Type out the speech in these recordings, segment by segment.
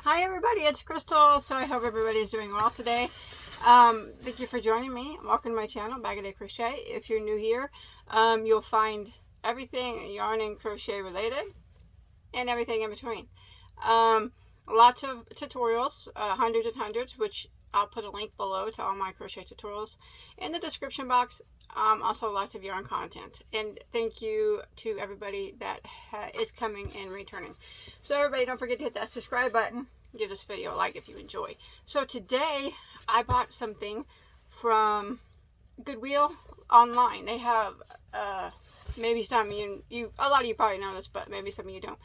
Hi everybody, it's Crystal. So I hope everybody is doing well today. Thank you for joining me. Welcome to my channel, Bagoday Crochet. If you're new here, you'll find everything yarn and crochet related and everything in between. Lots of tutorials, hundreds and hundreds, which I'll put a link below to all my crochet tutorials in the description box. Also lots of yarn content, and thank you to everybody that is coming and returning. So everybody, don't forget to hit that subscribe button. Give this video a like if you enjoy. So today I bought something from Goodwill online. They have maybe some of you, a lot of you probably know this, but maybe some of you don't.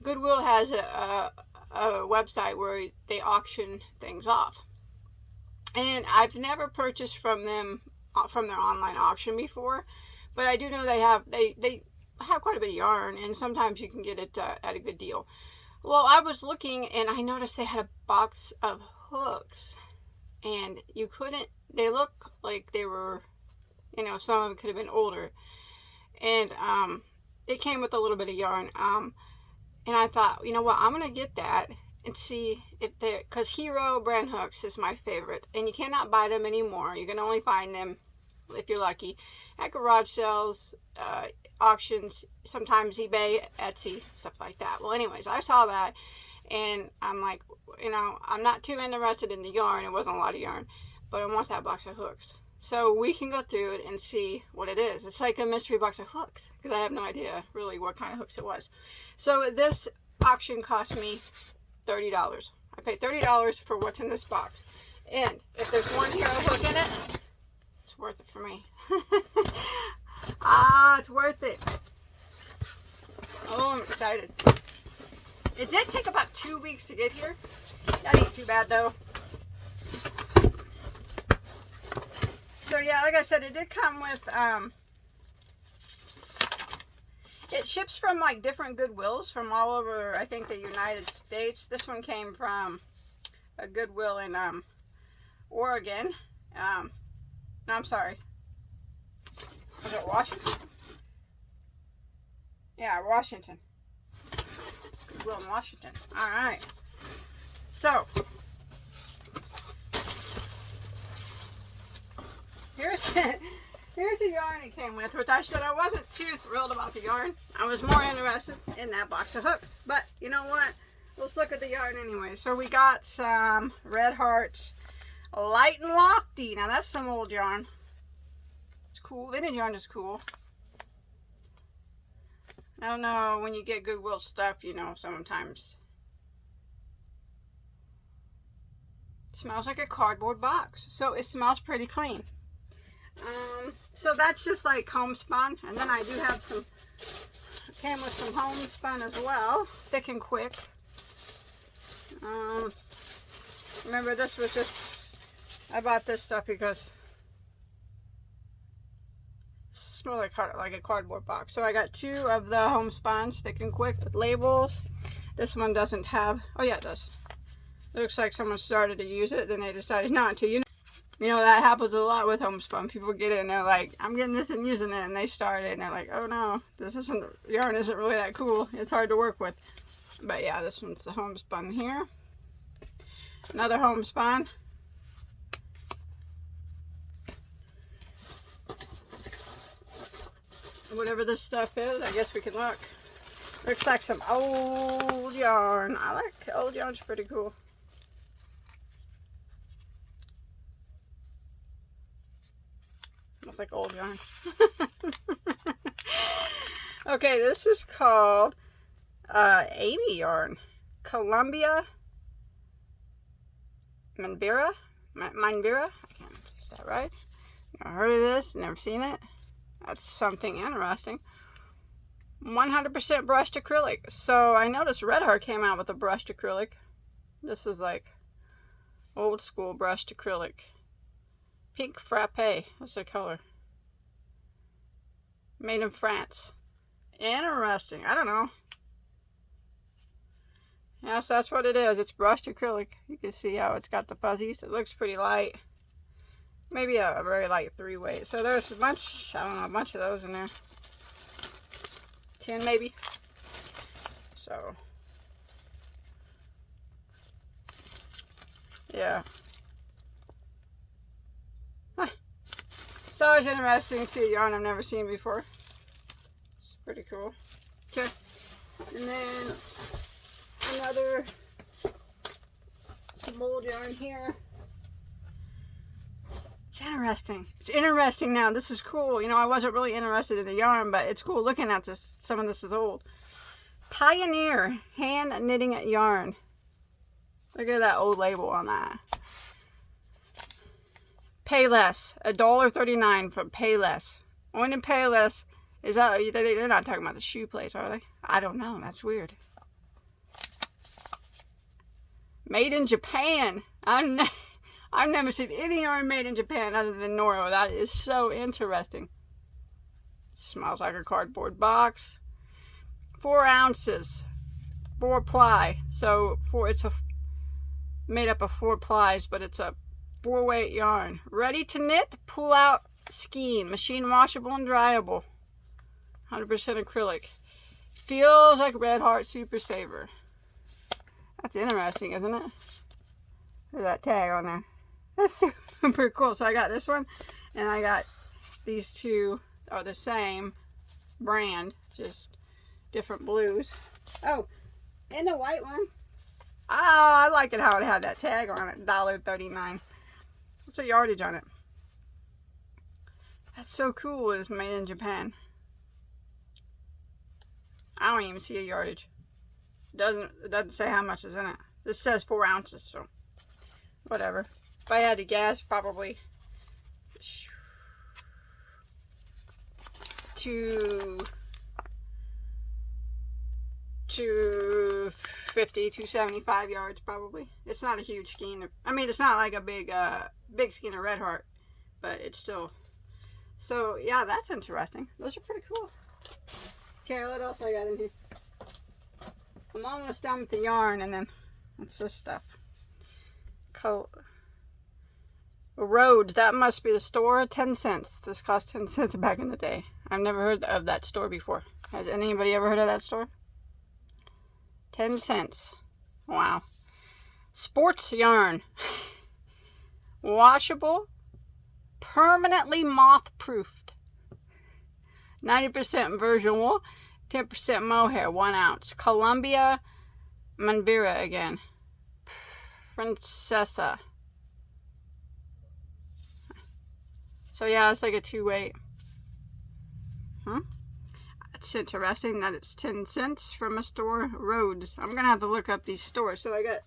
Goodwill has a website where they auction things off, and I've never purchased from them from their online auction before, but I do know they have quite a bit of yarn, and sometimes you can get it at a good deal. Well, I was looking and I noticed they had a box of hooks, and they look like they were, some of them could have been older, and it came with a little bit of yarn, and I thought, you know what, I'm gonna get that and see if because Hero brand hooks is my favorite, and you cannot buy them anymore. You can only find them, if you're lucky, at garage sales, auctions, sometimes eBay, Etsy, stuff like that. Well, anyways, I saw that, and I'm like, I'm not too interested in the yarn. It wasn't a lot of yarn, but I want that box of hooks. So we can go through it and see what it is. It's like a mystery box of hooks, because I have no idea really what kind of hooks it was. So this auction cost me $30. I paid $30 for what's in this box. And if there's one Hero hook in it, it's worth it for me. It's worth it. Oh, I'm excited. It did take about 2 weeks to get here. That ain't too bad though. So yeah, like I said, it did come with, it ships from like different Goodwills from all over, I think, the United States. This one came from a Goodwill in Oregon. No, I'm sorry. Was it Washington? Yeah, Washington. Goodwill in Washington. Alright. So, here's the yarn it came with, which I said I wasn't too thrilled about the yarn. I was more interested in that box of hooks. But, you know what? Let's look at the yarn anyway. So we got some Red Hearts Light and Lofty. Now that's some old yarn. It's cool. Vintage yarn is cool. I don't know, when you get Goodwill stuff, sometimes it smells like a cardboard box. So it smells pretty clean. So that's just like homespun, and then I do have some, came with some homespun as well, thick and quick. Remember, this was just, I bought this stuff because it smells like a cardboard box. So I got 2 of the homespuns, thick and quick, with labels. This one doesn't have, oh yeah, it does. It looks like someone started to use it, then they decided not to. You know, that happens a lot with homespun. People get it and they're like, I'm getting this and using it, and they start it and they're like, oh no, yarn isn't really that cool. It's hard to work with. But yeah, this one's the homespun here. Another homespun. Whatever this stuff is, I guess we can look. Looks like some old yarn. I like old yarn, it's pretty cool. Looks like old yarn. Okay, this is called Amy yarn. Columbia Manbira. I can't say that right. Never heard of this, never seen it. That's something interesting. 100% brushed acrylic. So I noticed Red Heart came out with a brushed acrylic. This is like old school brushed acrylic. Pink frappe. That's the color. Made in France. Interesting. I don't know. Yes, that's what it is. It's brushed acrylic. You can see how it's got the fuzzies. It looks pretty light. Maybe a very light 3-weight. So there's a bunch, I don't know, a bunch of those in there. 10 maybe. So Yeah. Huh. It's always interesting to see a yarn I've never seen before. It's pretty cool. Okay. And then another, some old yarn here. It's interesting. It's interesting now. This is cool. You know, I wasn't really interested in the yarn, but it's cool looking at this. Some of this is old. Pioneer hand knitting yarn. Look at that old label on that. Payless. $1.39 for Payless. When in Payless, is that, they're not talking about the shoe place, are they? I don't know. That's weird. Made in Japan. I've never seen any yarn made in Japan other than Noro. That is so interesting. It smells like a cardboard box. 4 ounces. 4 ply. So it's made up of 4 plies, but it's a 4-weight yarn. Ready to knit, pull out skein. Machine washable and dryable. 100% acrylic. Feels like Red Heart Super Saver. That's interesting, isn't it? Look at that tag on there. That's super cool. So I got this one, and I got these two are the same brand, just different blues. Oh, and the white one. Ah, I like it how it had that tag on it. $1.39. What's the yardage on it? That's so cool. It's made in Japan. I don't even see a yardage. It doesn't say how much is in it. This says 4 ounces, so whatever. If I had to guess, probably 250, 275 yards probably. It's not a huge skein. I mean, it's not like a big skein of Red Heart, but it's still. So yeah, that's interesting. Those are pretty cool. Okay, what else I got in here? I'm almost done with the yarn, and then what's this stuff? Rhodes, that must be the store. 10 cents. This cost 10 cents back in the day. I've never heard of that store before. Has anybody ever heard of that store? 10 cents. Wow. Sports yarn. Washable. Permanently moth-proofed. 90% virgin wool. 10% mohair. 1 ounce. Columbia Manvira again. Princessa. So yeah, it's like a 2-weight. It's interesting that it's 10 cents from a store. Rhodes. I'm gonna have to look up these stores. So I got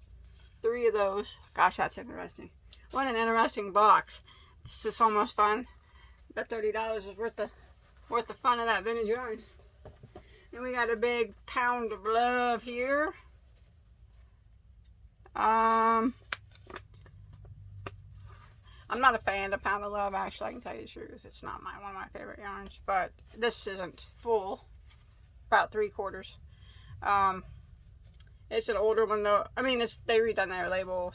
3 of those. Gosh, that's interesting. What an interesting box. It's just almost fun. Bet $30 is worth the fun of that vintage yarn. And we got a big pound of love here. I'm not a fan of Pound of Love, actually. I can tell you the truth. It's not one of my favorite yarns, but this isn't full. About 3/4. It's an older one though. I mean, they redone their label,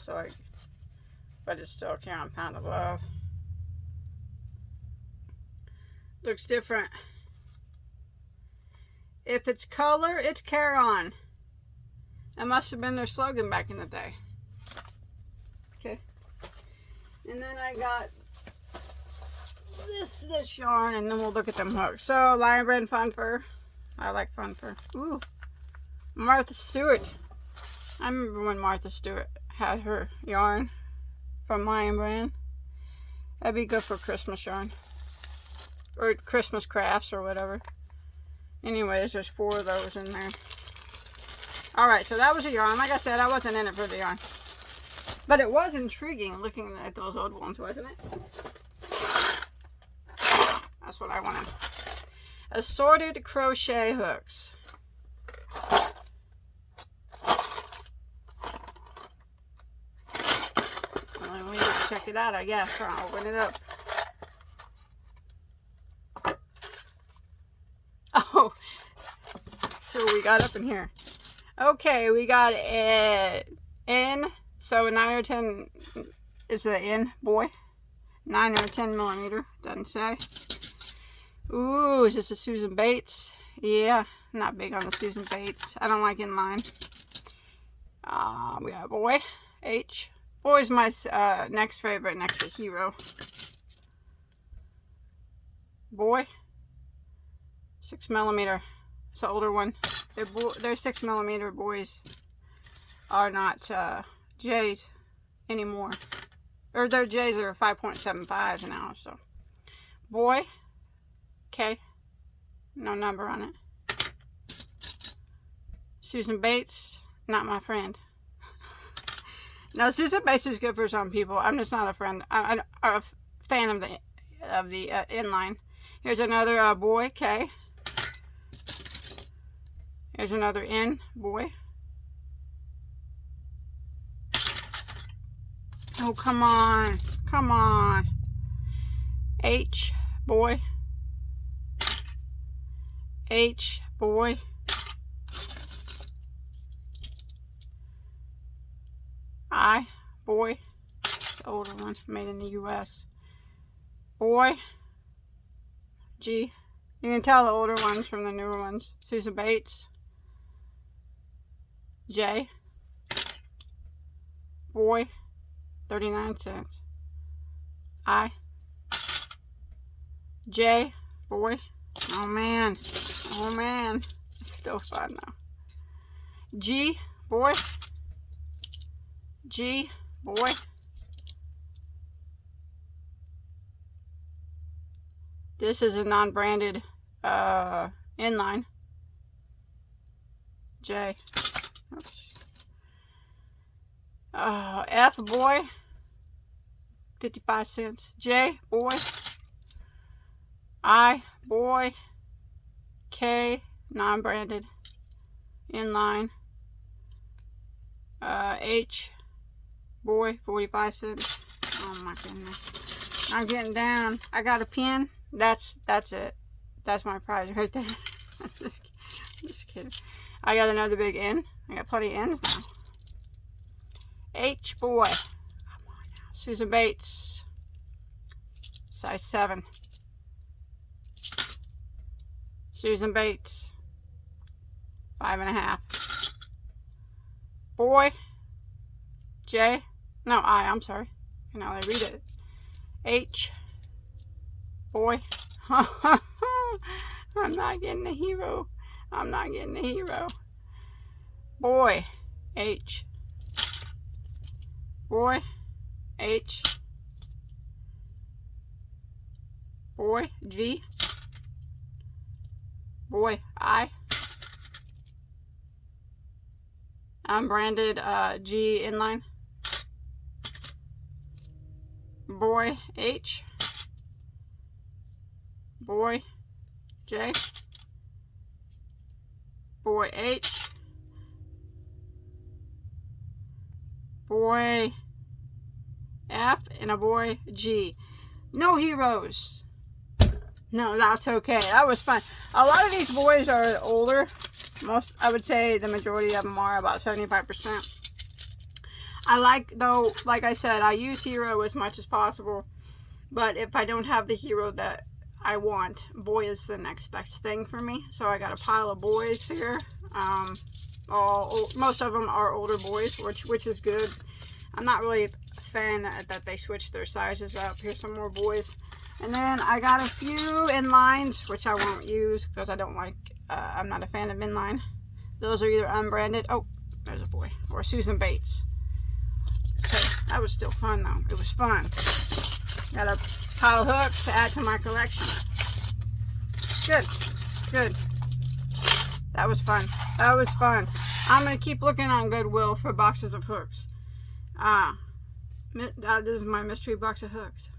but it's still Caron Pound of Love. Looks different. If it's color, it's Caron. That must have been their slogan back in the day. Okay. And then I got this yarn, and then we'll look at them hooks. So, Lion Brand Fun Fur. I like Fun Fur. Ooh. Martha Stewart. I remember when Martha Stewart had her yarn from Lion Brand. That'd be good for Christmas yarn. Or Christmas crafts or whatever. Anyways, there's 4 of those in there. Alright, so that was a yarn. Like I said, I wasn't in it for the yarn. But it was intriguing looking at those old ones, wasn't it? That's what I wanted. Assorted crochet hooks. Well, we need to check it out, I guess. I'll open it up. Oh, so we got up in here. Okay, we got it in. So a 9 or 10 is an in, boy. 9 or 10 millimeter, doesn't say. Ooh, is this a Susan Bates? Yeah, not big on the Susan Bates. I don't like inline. We got a boy, H. Boy's my next favorite next to Hero. Boy, 6mm. It's an older one. They're 6mm boys. Are not J's anymore. Or their J's are 5.75 now. So, boy, K. No number on it. Susan Bates, not my friend. Now, Susan Bates is good for some people. I'm just not a friend. I'm a fan of the inline. Here's another boy, K. Here's another N, boy. Oh, come on. Come on. H, boy. H, boy. I, boy. It's the older one, made in the U.S. Boy. G. You can tell the older ones from the newer ones. Susan Bates. J. Boy. 39 cents. I. J. Boy. Oh man. Oh man. It's still fun though. G. Boy. G. Boy. This is a non-branded inline. J. Oops. F, boy. 55 cents. J, boy. I, boy. K, non-branded. Inline. H, boy. 45 cents. Oh my goodness. I'm getting down. I got a pin. That's it. That's my prize right there. Just kidding. I got another big N. I got plenty of N's now. H, boy. Come on now. Susan Bates. Size 7. Susan Bates. 5.5. Boy. J. No, I. I'm sorry. You know, they read it. H. Boy. I'm not getting a hero. I'm not getting a hero. Boy. H. Boy. H. Boy. G. Boy. I. Unbranded G inline. Boy. H. Boy. J. Boy. H. Boy. F. And a boy. G. No heroes. No, that's okay. That was fun. A lot of these boys are older. Most, I would say the majority of them are about 75%. I like, though, like I said, I use hero as much as possible. But if I don't have the hero that I want, boy is the next best thing for me. So I got a pile of boys here. Most of them are older boys, which is good. I'm not really a fan that they switch their sizes up. Here's some more boys. And then I got a few inlines, which I won't use because I don't like, I'm not a fan of inline. Those are either unbranded. Oh, there's a boy. Or Susan Bates. Okay, that was still fun though. It was fun. Got a pile of hooks to add to my collection. Good. Good. That was fun. That was fun. I'm going to keep looking on Goodwill for boxes of hooks. This is my mystery box of hooks.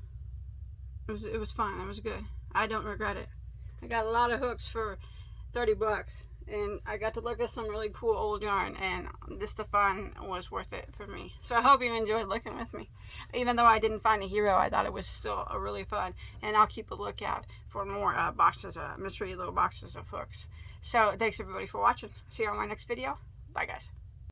It was fun. It was good. I don't regret it. I got a lot of hooks for 30 bucks. And I got to look at some really cool old yarn. And the fun was worth it for me. So I hope you enjoyed looking with me. Even though I didn't find a hero, I thought it was still a really fun. And I'll keep a lookout for more boxes, mystery little boxes of hooks. So thanks everybody for watching. See you on my next video. Bye guys.